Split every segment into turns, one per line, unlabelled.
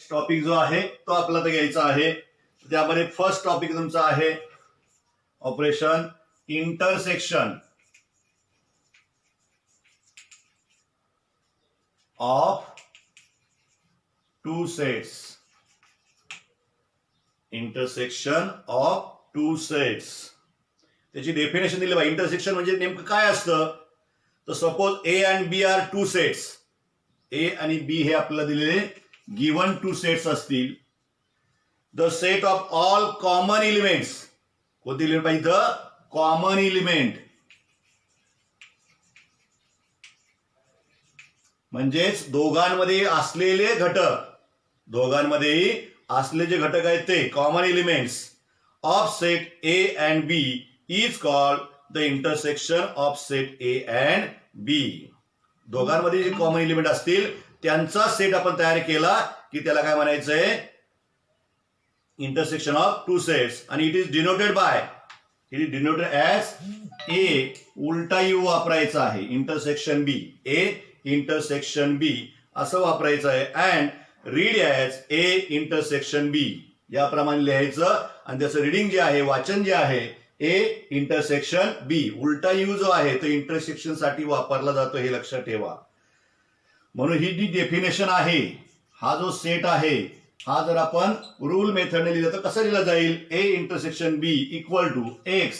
Topic जो आहे तो आपल्याला घ्यायचा आहे. त्यामध्ये फर्स्ट टॉपिक तुमचा आहे operation intersection of two sets. Intersection of two sets त्याची डेफिनेशन दिली बघा. इंटरसेक्शन म्हणजे नेमकं काय असतं. तर suppose A and B are two sets. A आणि बी हे आपल्याला दिलेले गिवन टू सेट्स असतील. The set of all common elements. कोणते एलिमेंट पाहिजे. द कॉमन एलिमेंट म्हणजेच दोघांमध्ये असलेले घटक. दोघांमध्येही असलेले जे घटक आहेत ते common elements of set A and B is called the intersection of set A and B. दोघांमध्ये जे कॉमन एलिमेंट असतील त्यांचा सेट आपण तयार केला की त्याला काय म्हणायचंय. Intersection of two sets. आणि it is denoted by. It is denoted as A. उलटा यू वापरायचा आहे. Intersection B. ए इंटरसेक्शन बी असं वापरायचं आहे. And read as A intersection B याप्रमाणे लिहायचं. आणि त्याचं रिडिंग जे आहे वाचन जे आहे ए इंटरसेक्शन बी. उलटा यू जो आहे तो इंटरसेक्शन साठी वापरला जातो हे लक्षात ठेवा. म्हणून ही जी डेफिनेशन आहे हा जो सेट आहे हा जर आपण रूल मेथडने लिहिला तर कसं लिहिला जाईल. A intersection B equal to X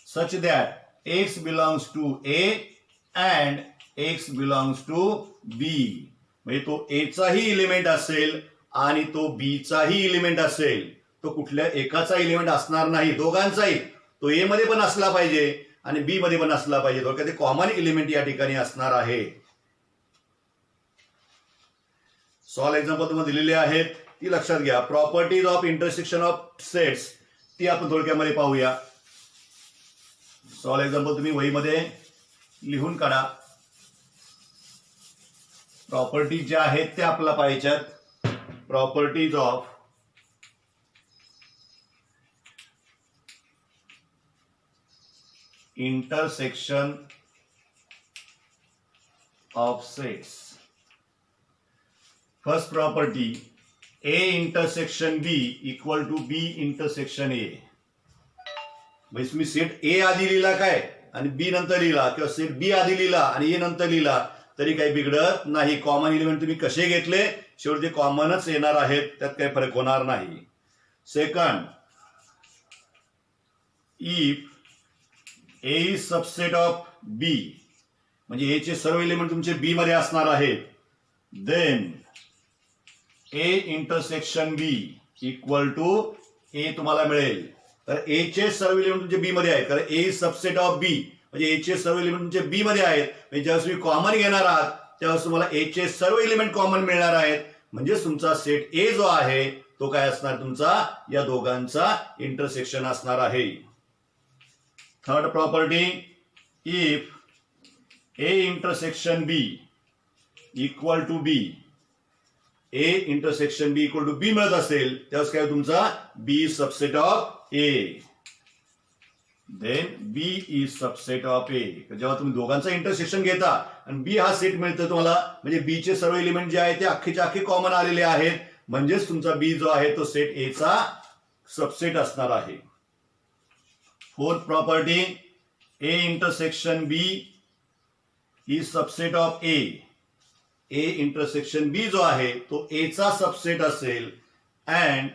such that X belongs to A and X belongs to B. म्हणजे तो ए चाही एलिमेंट असेल आणि तो बी चाही एलिमेंट असेल. तो कुठल्या एकाचा एलिमेंट असणार नाही. दोघांचाही. तो ए मध्ये पण असला पाहिजे आणि बी मध्ये पण असला पाहिजे. थोडक्यात कॉमन एलिमेंट या ठिकाणी असणार आहे. सॉल्व एक्झाम्पल तुम्हाला दिलेले आहेत ती लक्षात घ्या. Properties of intersection of sets ती आपण थोडक्यामध्ये पाहूया. सॉल्व एक्झाम्पल तुम्ही वहीमध्ये लिहून काढा. प्रॉपर्टीज ज्या आहेत त्या आपल्याला पाहिजेत. Properties of intersection of sets. First property A intersection B equal to B intersection A. म्हणजे तुम्ही सेट ए आधी लिहिला काय आणि बी नंतर लिहिला किंवा सेट बी आधी लिहिला आणि ए नंतर लिहिला तरी काही बिघडत नाही. कॉमन एलिमेंट तुम्ही कसे घेतले शेवटी कॉमनच येणार आहेत. त्यात काही फरक होणार नाही. Second if A is subset of B म्हणजे ए चे सर्व एलिमेंट तुमचे बी मध्ये असणार आहेत. Then A intersection B equal to A तुम्हाला मिळेल. तर ए चे सर्व एलिमेंट तुमचे बी मध्ये आहेत. कारण ए इज सबसेट ऑफ बी म्हणजे ए चे सर्व एलिमेंट तुमचे बी मध्ये आहेत. म्हणजे ज्यावेळेस तुम्ही कॉमन घेणार आहात त्यावेळेस तुम्हाला ए चे सर्व एलिमेंट कॉमन मिळणार आहेत. म्हणजे तुमचा सेट ए जो आहे तो काय असणार तुमचा या दोघांचा इंटरसेक्शन असणार आहे. Third property if A intersection B equal to B. A intersection B equal to B मिळत असेल त्यावेळेस काय तुमचा B subset of A. Then B is subset of A. जेव्हा तुम्ही दोघांचा इंटरसेक्शन घेता आणि बी हा सेट मिळतो तुम्हाला म्हणजे बी चे सर्व एलिमेंट जे आहे ते अख्खीचे अख्खे कॉमन आलेले आहेत. म्हणजेच तुमचा बी जो आहे तो सेट ए चा सबसेट असणार आहे. Fourth property A intersection B is subset of A. A intersection B जो आहे तो ए चा सबसेट असेल and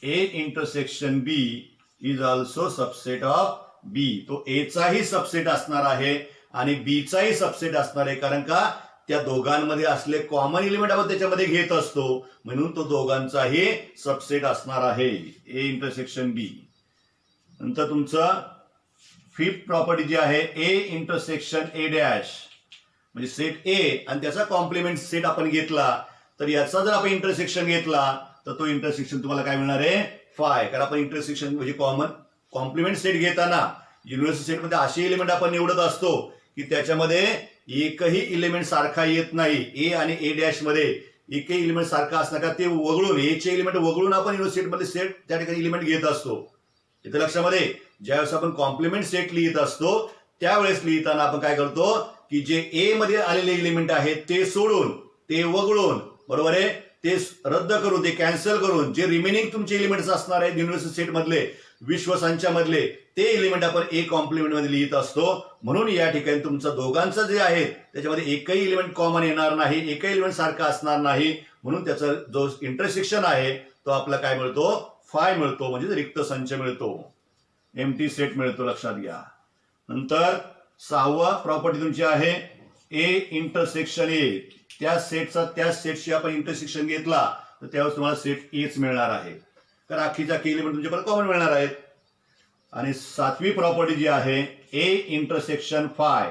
A intersection B is also subset of B. तो ए चाही सबसेट असणार आहे आणि बी चाही सबसेट असणार आहे. कारण का त्या दोघांमध्ये असले कॉमन एलिमेंट आपण त्याच्यामध्ये घेत असतो म्हणून तो दोघांचाही सबसेट असणार आहे. ए इंटरसेक्शन बी. नंतर तुमचं फिफ्थ प्रॉपर्टी जी आहे ए इंटरसेक्शन ए डॅश म्हणजे सेट ए आणि त्याचा कॉम्प्लिमेंट सेट आपण घेतला तर याचा जर आपण इंटरसेक्शन घेतला तर तो इंटरसेक्शन तुम्हाला काय मिळणार आहे फाय. कारण आपण इंटरसेक्शन म्हणजे कॉमन कॉम्प्लिमेंट सेट घेताना युनिव्हर्सल सेटमध्ये असे एलिमेंट आपण निवडत असतो की त्याच्यामध्ये एकही एलिमेंट सारखा येत नाही. ए आणि ए डॅश मध्ये एकही एलिमेंट सारखा असणार का ते वगळून ए चे एलिमेंट वगळून आपण युनिव्हर्सल सेटमध्ये सेट त्या ठिकाणी एलिमेंट घेत असतो. इथे लक्षामध्ये ज्यावेळेस आपण कॉम्प्लिमेंट सेट लिहित असतो त्यावेळेस लिहिताना आपण काय करतो की जे ए मध्ये आलेले एलिमेंट आहेत ते सोडून ते वगळून बरोबर आहे ते रद्द करून ते कॅन्सल करून जे रिमेनिंग तुमचे एलिमेंट्स असणार आहेत युनिव्हर्सल सेट मधले विश्व संचामधले ते एलिमेंट आपण ए कॉम्प्लिमेंट मध्ये लिहित असतो. म्हणून या ठिकाणी तुमचं दोघांचं जे आहे त्याच्यामध्ये एकही एलिमेंट कॉमन येणार नाही, एकही एलिमेंट सारखा असणार नाही. म्हणून त्याचा जो इंटरसेक्शन आहे तो आपला काय मिळतो, फाय मिळतो, म्हणजे रिक्त संच मिळतो, एम्प्टी सेट मिळतो, लक्षात घ्या. नंतर 6वा प्रॉपर्टी तुमची आहे ए इंटरसेक्शन ए. त्या सेटशी आपण इंटरसेक्शन घेतला तर त्यावेळेस तुम्हाला सेट एच मिळणार आहे, तर अख्खीच्या एलिमेंट तुमच्याकडे कॉमन मिळणार आहेत. आणि 7वी प्रॉपर्टी जी आहे ए इंटरसेक्शन फाय,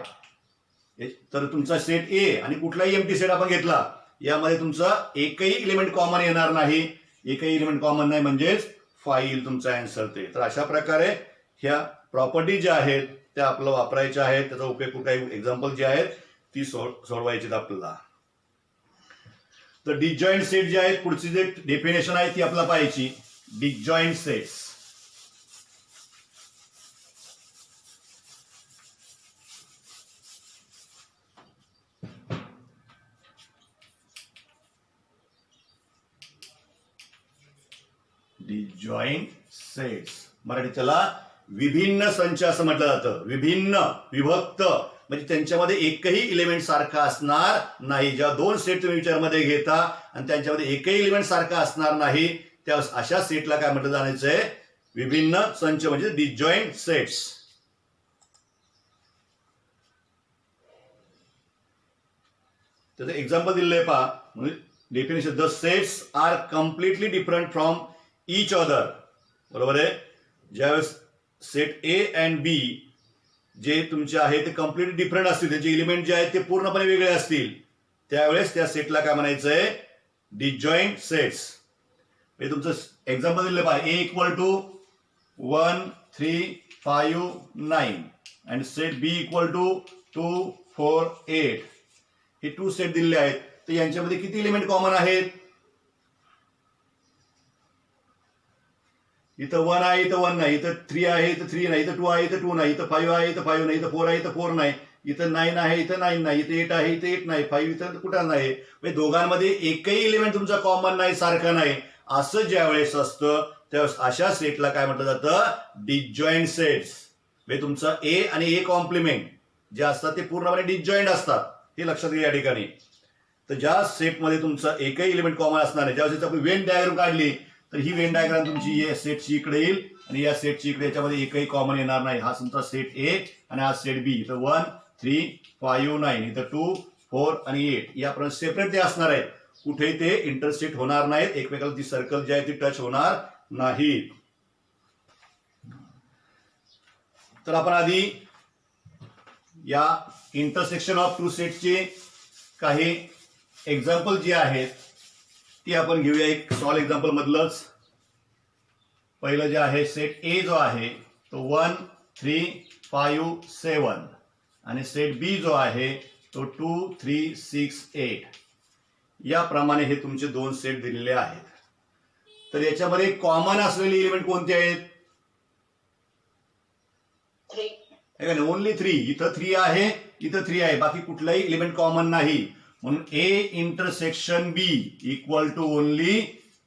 तर तुमचा सेट ए आणि कुठलाही एम्प्टी सेट आपण घेतला यामध्ये तुमचा एकही एलिमेंट कॉमन येणार नाही, एकही एलिमेंट कॉमन नाही म्हणजेच फाय येईल तुमचा आन्सर ते. तर अशा प्रकारे ह्या प्रॉपर्टी ज्या आहेत त्या आपल्याला वापरायच्या आहेत. त्याचा उपयोग काही एक्झाम्पल जे आहेत ती सोडवायची आपल्याला. तर डिसजॉइंट सेट जे आहेत पुढची जे डेफिनेशन आहे ती आपल्याला पाहायची. Disjoint sets, disjoint sets Marathi त्याला विभिन्न संच असं म्हटलं जातं. विभिन्न, विभक्त म्हणजे त्यांच्यामध्ये एकही एलिमेंट सारखा असणार नाही. जेव्हा दोन सेट तुम्ही विचारमध्ये घेता आणि त्यांच्यामध्ये एकही एलिमेंट सारखा असणार नाही त्या अशा सेटला काय म्हटलं जाण्याचं आहे, विभिन्न संच म्हणजे डिसजॉइंट सेट्स. त्याचं एक्झाम्पल दिलेलं आहे पहा. म्हणजे definition the sets are completely different from each other. बरोबर आहे. ज्यावेळेस set A and B J तुमचे आहे ते कम्प्लिटली डिफरंट असतील, त्याचे एलिमेंट जे आहेत ते पूर्णपणे वेगळे असतील त्यावेळेस त्या सेटला काय म्हणायचं आहे, डिसजॉइंट सेट्स. हे तुमचं एक्झाम्पल दिलेलं पहा. A equal to 1 3 5 9 and set B equal to 2 4 8. हे 2 सेट दिलेले आहेत. तर यांच्यामध्ये किती एलिमेंट कॉमन आहेत, इथं 1 आहे, इथं 1 नाही, इथं 3 आहे, इथं 3 नाही, इथं 2 आहे, इथं 2 नाही, इथं 5 आहे, इथं 5 नाही, इथं 4 आहे, इथं 4 नाही, इथं 9 आहे, इथं 9 नाही, इथं 8 आहे, इथं 8 नाही, 5 इथं कुठं नाही. म्हणजे दोघांमध्ये एकही एलिमेंट तुमचा कॉमन नाही, सारखा नाही. असं ज्या वेळेस असतं त्यावेळेस अशा सेटला काय म्हटलं जातं, डिसजॉइंट सेट्स. म्हणजे तुमचं ए आणि ए कॉम्प्लिमेंट जे असतात ते पूर्णपणे डिसजॉइंट असतात, हे लक्षात घ्या या ठिकाणी. तर ज्या सेटमध्ये तुमचं एकही एलिमेंट कॉमन असणार नाही, ज्यावेळेस आपण वेन डायग्राम काढली तर ही वेन डायग्राम तुमची या सेटची इकडे येईल आणि या सेटची इकडे, याच्यामध्ये एकही कॉमन येणार नाही. हा तुमचा सेट ए आणि हा सेट बी. इथं 1 3 5 9, इथं 2 4 आणि 8 याप्रमाणे सेपरेट ते असणार आहेत. कुठेही ते इंटरसेक्ट होणार नाहीत, एकमेकाला ती सर्कल जी आहे ती टच होणार नाही. तर आपण आधी या इंटरसेक्शन ऑफ टू सेटचे काही एक्झाम्पल जे आहेत ती आपण घेऊया. एक सॉल्व एक्झाम्पल मधलंच पहिलं जे आहे सेट ए जो आहे तो 1 3 5 7 आणि सेट बी जो आहे तो 2 3 6 8. याप्रमाणे हे तुमचे दोन सेट दिलेले आहेत. तर याच्यामध्ये कॉमन असलेले एलिमेंट कोणते आहेत, ओनली 3. इथं 3 आहे, इथं 3 आहे, बाकी कुठलाही एलिमेंट कॉमन नाही. म्हणून A intersection B equal to only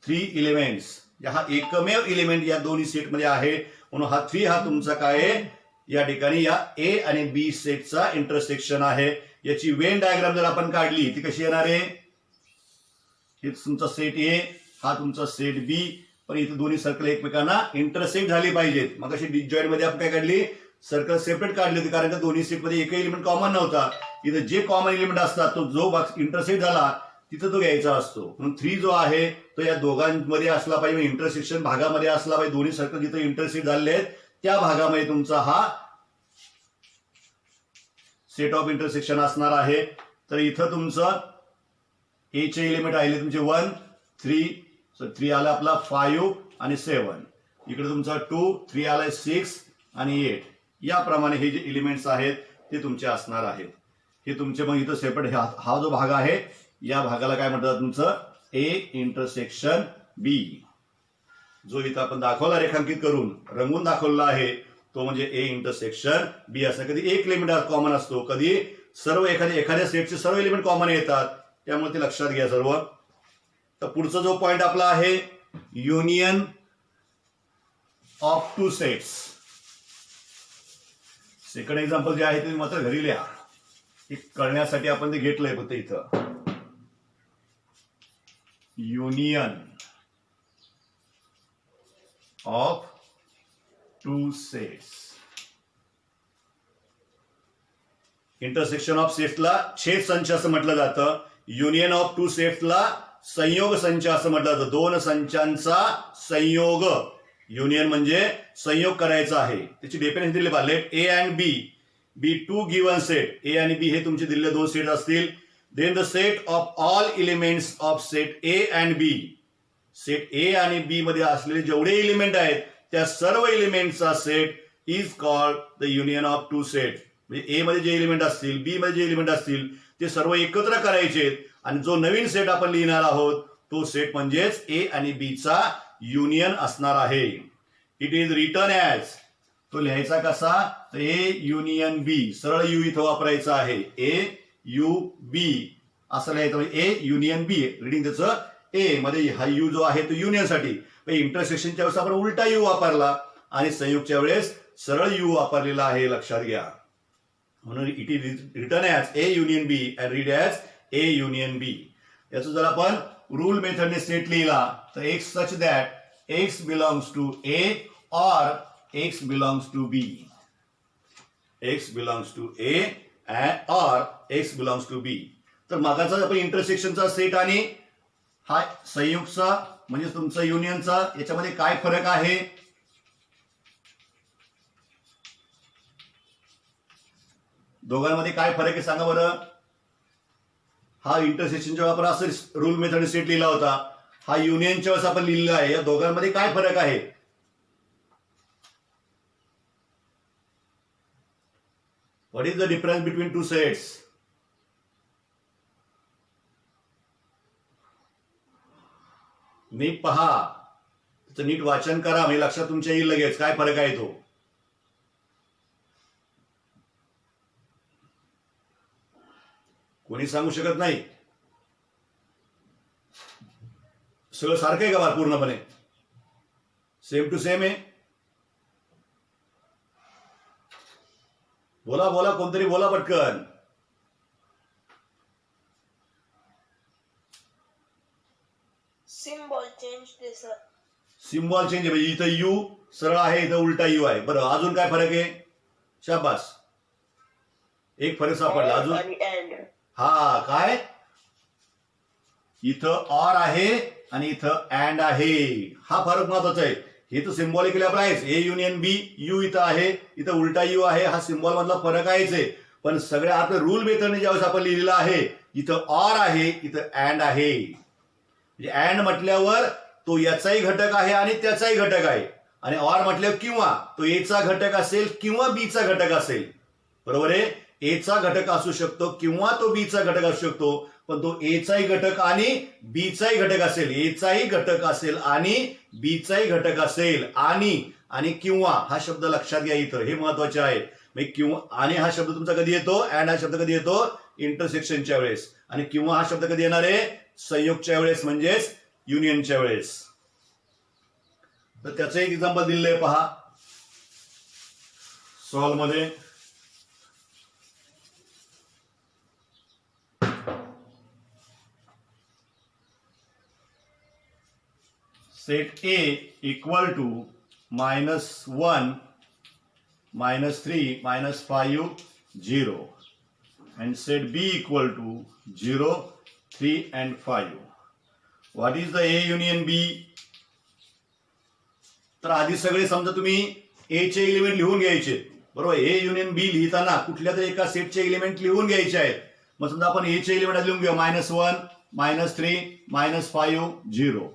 3 elements. हा एकमेव एलिमेंट या दोन्ही सेटमध्ये आहे. म्हणून हा 3 हा तुमचा काय आहे, या ठिकाणी या ए आणि बी सेटचा इंटरसेक्शन आहे. याची वेन डायग्राम जर आपण काढली ती कशी येणार आहे, हे तुमचा सेट ए, हा तुमचा सेट बी, पण इथे दोन्ही सर्कल एकमेकांना इंटरसेक्ट झाली पाहिजेत. मग अशी डिसजॉइंट मध्ये आपण काय काढली, सर्कल सेपरेट काढली होती, कारण का दोन्ही सेटमध्ये एकही एलिमेंट कॉमन नव्हता. इथं जे कॉमन एलिमेंट असतात तो जो इंटरसेक्ट झाला तिथं तो घ्यायचा असतो. म्हणून 3 जो आहे तो या दोघांमध्ये असला पाहिजे, इंटरसेक्शन भागामध्ये असला पाहिजे. दोन्ही सर्कल जिथे इंटरसेक्ट झालेले आहेत त्या भागामध्ये तुमचा हा सेट ऑफ इंटरसेक्शन असणार आहे. तर इथं तुमचं ए चे एलिमेंट राहिले तुमचे 1 3 आला आपला 5 आणि 7. इकडे तुमचा 2 3 आलाय 6 आणि 8. याप्रमाणे हे जे एलिमेंट्स आहेत ते तुमचे असणार आहेत. हे तुमचे मग इथं सेपरेट हा जो भाग आहे या भागाला काय म्हणतात, तुमचं ए इंटरसेक्शन बी. जो इथं आपण दाखवला रेखांकित करून रंगून दाखवलेला आहे तो म्हणजे ए इंटरसेक्शन बी. असं कधी एक एलिमेंट कॉमन असतो, कधी सर्व एखाद्या सेटचे सर्व एलिमेंट कॉमन येतात. त्यामुळे ते लक्षात घ्या सर्व. तर पुढचा जो पॉइंट आपला आहे union of two sets. Second example जे आहे ते मात्र घरी लिहा, हे कळण्यासाठी आपण ते घेतलंय फक्त इथं. Union of two sets. Intersection of सेट्सला छेद संच असं म्हटलं जातं. युनियन ऑफ टू सेट्सला संयोग संच असं म्हटलं जातं. दोन संचांचा संयोग. युनियन म्हणजे संयोग करायचा आहे. त्याची डेफिनेशन दिली पहा. Let A and B be two given set. A आणि बी हे तुमचे दिलेले दोन सेट असतील. Then the set of all elements of set A and B. Set A आणि बी मध्ये असलेले जेवढे एलिमेंट आहेत त्या सर्व एलिमेंटचा set is called the union of two set. म्हणजे ए मध्ये जे एलिमेंट असतील, बी मध्ये जे एलिमेंट असतील ते सर्व एकत्र करायचे आणि जो नवीन सेट आपण लिहिणार आहोत तो सेट म्हणजेच ए आणि बी चा युनियन असणार आहे. It is written as. तो लिहायचा कसा, तर ए युनियन बी. सरळ यू इथं वापरायचा आहे. ए यू बी असं लिहायचं. म्हणजे ए युनियन बी. रिडिंग त्याचं ए मध्ये हा यू जो आहे तो युनियन साठी. इंटरसेक्शनच्या वेळेस आपण उलटा यू वापरला आणि संयुगच्या वेळेस सरळ यू वापरलेला आहे, लक्षात घ्या. म्हणून it is written as A union B and read as A union B. याचं जर आपण रूल मेथडने सेट लिहिला तर X such that X belongs to A or X belongs to B. X belongs to A or X belongs to B. तर मागाचा आपण इंटरसेक्शनचा set आणि हा संयुगचा म्हणजे तुमचा युनियनचा याच्यामध्ये काय फरक आहे. दोघांमध्ये काय फरक आहे सांगा बरं. हा इंटरसेक्शनच्या वापर असं रूल मेथड सेट लिहिला होता. हा युनियनच्या वेळेस आपण लिहिलेला आहे. या दोघांमध्ये काय फरक आहे. What is the difference between two sets. नीट पहा, त्याचं नीट वाचन करा म्हणजे लक्षात तुमच्या येईल लगेच काय फरक आहे तो. कोणी सांगू शकत नाही. सगळं सारखं आहे का पूर्णपणे सेम टू सेम आहे. बोला बोला, कोणतरी बोला पटकन.
Symbol change.
सिम्बॉल चेंज म्हणजे इथं यू सरळ आहे, इथं उलटा यू आहे. बरं, अजून काय फरक आहे. शाबास, एक फरक सापडला. अजून हा काय, इथं ऑर आहे आणि इथं अँड आहे. हा फरक महत्वाचा आहे. हे तर सिम्बॉलिकली आपला आहेच. ए युनियन बी, यू इथं आहे, इथं उलटा यू आहे. हा सिम्बॉल मधला फरक आहेच आहे. पण सगळ्या आपल्या रूल मेथडने ज्यावेळेस आपण लिहिलेलं आहे इथं ऑर आहे, इथं अँड आहे. म्हणजे अँड म्हटल्यावर तो याचाही घटक आहे आणि त्याचाही घटक आहे. आणि ऑर म्हटल्यावर किंवा तो एचा घटक असेल किंवा बीचा घटक असेल. बरोबर आहे. एचा घटक असू शकतो किंवा तो बीचा घटक असू शकतो. पण तो एचाही घटक आणि बीचाही घटक असेल. एचाही घटक असेल आणि बीचाही घटक असेल. आणि किंवा हा शब्द लक्षात घ्या इथं, हे महत्वाचे आहे. किंवा आणि हा शब्द तुमचा कधी येतो, अँड हा शब्द कधी येतो, इंटरसेक्शनच्या वेळेस. आणि किंवा हा शब्द कधी येणार आहे, संयोगच्या वेळेस म्हणजेच युनियनच्या वेळेस. तर त्याचं एक एक्झाम्पल दिलेलं आहे पहा सॉल्व मध्ये. Set A equal to -1 -3 -5 0 and set B equal to 0 3 and 5. What is the A union B? तर आधी सगळे समजा तुम्ही ए चे एलिमेंट लिहून घ्यायचे. बरोबर. ए युनियन बी लिहिताना कुठल्या तरी एका सेटचे एलिमेंट लिहून घ्यायचे आहेत. मग समजा आपण ए चे एलिमेंट लिहून घेऊ -1 -3 -5 0.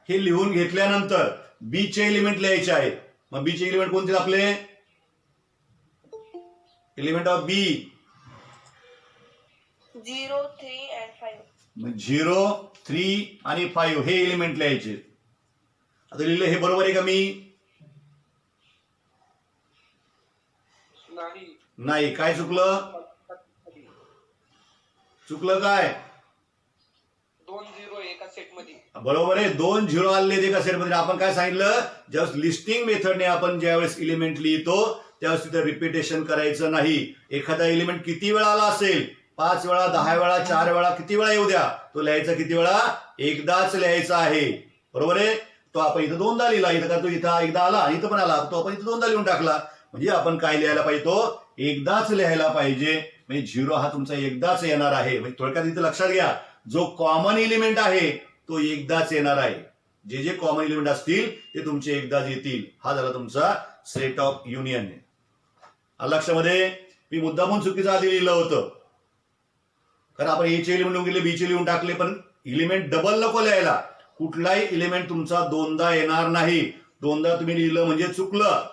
हे लिहून घेतल्यानंतर बी चे एलिमेंट लिहायचे आहेत. मग बी चे एलिमेंट कोणते आपले, एलिमेंट ऑफ बी
0 3 and 5.
मग 0 3 आणि 5 हे एलिमेंट लिहायचे. आता लिहिले हे बरोबर आहे का मी. नाही. काय चुकलं, चुकलं काय.
2 झिरो एका सेटमध्ये.
बरोबर आहे, 2 झिरो आले एका सेटमध्ये. आपण काय सांगितलं, ज्यावेळेस लिस्टिंग मेथडने आपण ज्यावेळेस इलिमेंट लिहितो त्यावेळेस तिथे रिपिटेशन करायचं नाही. एखादा एलिमेंट किती वेळा आला असेल, 5 वेळा, 10 वेळा, 4 वेळा, किती वेळा येऊ द्या, तो लिहायचा किती वेळा, एकदाच लिहायचा आहे. बरोबर आहे. तो आपण इथं 2दा लिहिला, इथं का तो इथं एकदा आला, इथं पण आला, तो आपण इथं 2दा लिहून टाकला. म्हणजे आपण काय लिहायला पाहिजे, तो एकदाच लिहायला पाहिजे. म्हणजे झिरो हा तुमचा एकदाच येणार आहे. म्हणजे थोडक्यात इथं लक्षात घ्या, जो कॉमन एलिमेंट आहे तो एकदाच येणार आहे. जे जे कॉमन एलिमेंट असतील ते तुमचे एकदाच येतील. हा झाला तुमचा सेट ऑफ युनियन. लक्षामध्ये मी मुद्दामून चुकीचं आधी लिहिलं होतं, कारण आपण ए चे एलिमेंट लिहून गेले, बी चे लिहून टाकले, पण एलिमेंट डबल नको लिहायला. कुठलाही एलिमेंट तुमचा 2दा येणार नाही. 2दा तुम्ही लिहिलं म्हणजे चुकलं.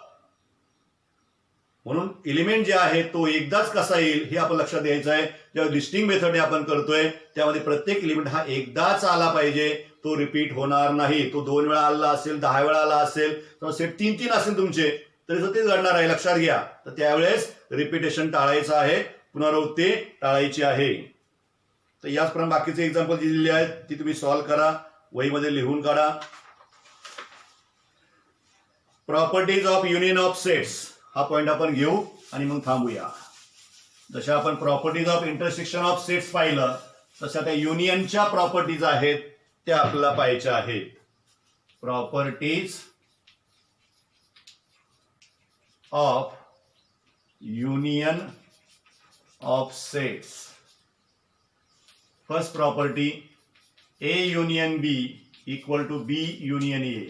म्हणून एलिमेंट जे आहे तो एकदाच कसा येईल हे आपण लक्षात द्यायचं आहे. जेव्हा लिस्टिंग मेथड आपण करतोय त्यामध्ये प्रत्येक एलिमेंट हा एकदाच आला पाहिजे, तो रिपीट होणार नाही. तो 2 वेळा आला असेल, 10 वेळा आला असेल, तर सेट 3 असेल तुमचे, तरी तेच घडणार आहे. लक्षात घ्या. तर त्यावेळेस रिपिटेशन टाळायचं आहे, पुनरावृत्ती टाळायची आहे. तर याचप्रमाणे बाकीचे एक्झाम्पल जे दिलेले आहेत ती तुम्ही सॉल्व्ह करा, वहीमध्ये लिहून काढा. Properties of union of sets हा पॉइंट आपण घेऊ आणि मग थांबूया. जशा आपण properties of intersection of sets पाहिलं, तशा त्या युनियनच्या प्रॉपर्टीज आहेत त्या आपल्याला पाहायच्या आहेत. Properties of union of sets. First property, A union B equal to B union A.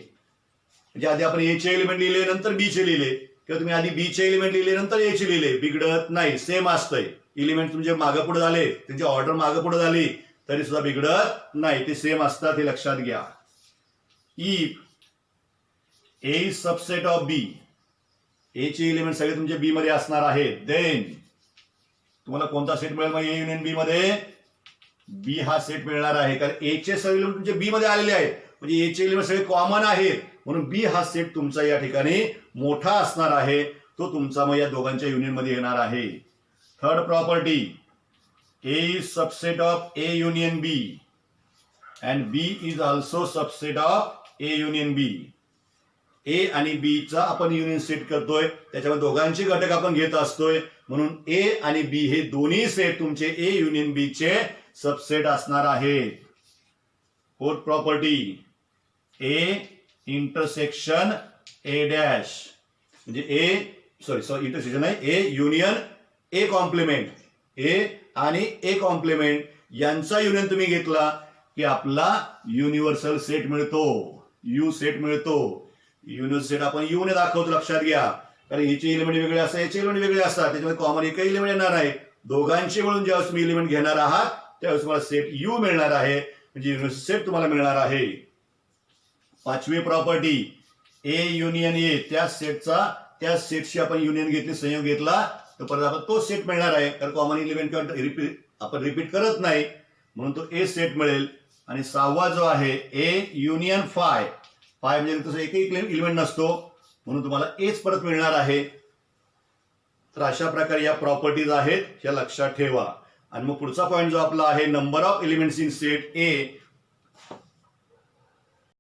म्हणजे आधी आपण ए चे एलिमेंट लिहिले नंतर बी चे लिहिले, किंवा तुम्ही आधी बी चे एलिमेंट लिहिले नंतर ए चे लिहिले, बिघडत नाही, सेम असतंय. एलिमेंट तुमचे मागे पुढे झाले, त्यांची ऑर्डर मागे पुढे झाली तरी सुद्धा बिघडत नाही, ते सेम असतात, हे लक्षात घ्या. If A is subset of B, A चे एलिमेंट सगळे तुमचे बी मध्ये असणार आहेत, देन तुम्हाला कोणता सेट मिळेल मग ए युनियन बी मध्ये, बी हा सेट मिळणार आहे. कारण ए चे सगळे एलिमेंट तुमचे बी मध्ये आलेले आहेत, म्हणजे ए चे एलिमेंट सगळे कॉमन आहेत, म्हणून बी हा सेट तुमचा या ठिकाणी मोठा असणार आहे, तो तुमचा मग या दोघांच्या युनियन मध्ये येणार आहे. Third property, A is subset of A union B and B is also subset of A union B. A आणि बी चा आपण युनियन सेट करतोय, त्याच्यामध्ये दोघांचे घटक आपण घेत असतोय, म्हणून ए आणि बी हे दोन्ही सेट तुमचे ए युनियन बी चे सबसेट असणार आहेत. Fourth property, A intersection A dash, म्हणजे इंटरसेक्शन आहे ए युनियन ए कॉम्प्लिमेंट, ए आणि ए कॉम्प्लिमेंट यांचा युनियन तुम्ही घेतला की आपला युनिव्हर्सल सेट मिळतो, यू सेट मिळतो. युनिव्हर्सल सेट आपण यू ने दाखवतो, लक्षात घ्या, कारण याचे एलिमेंट वेगळे असतात, याचे एलिमेंट वेगळे असतात, त्याच्यामध्ये कॉमन एकही एलिमेंट येणार नाही. दोघांचे मिळून ज्यावेळेस तुम्ही एलिमेंट घेणार आहात त्यावेळेस तुम्हाला सेट यू मिळणार आहे, म्हणजे युनिव्हर्सल सेट तुम्हाला मिळणार आहे. पाचवी प्रॉपर्टी, ए युनियन ए, त्या सेटशी आपण युनियन घेतली, संयोग घेतला तर परत आपण तो सेट मिळणार आहे, कारण कॉमन एलिमेंट आपण रिपीट करत नाही, म्हणून तो ए सेट मिळेल. आणि 6वा जो आहे ए युनियन फाय, फाय म्हणजे तसं एकही एलिमेंट नसतो, म्हणून तुम्हाला एच परत मिळणार आहे. तर अशा प्रकारे या प्रॉपर्टीज आहेत, या लक्षात ठेवा. आणि मग पुढचा पॉईंट जो आपला आहे, number of elements in set A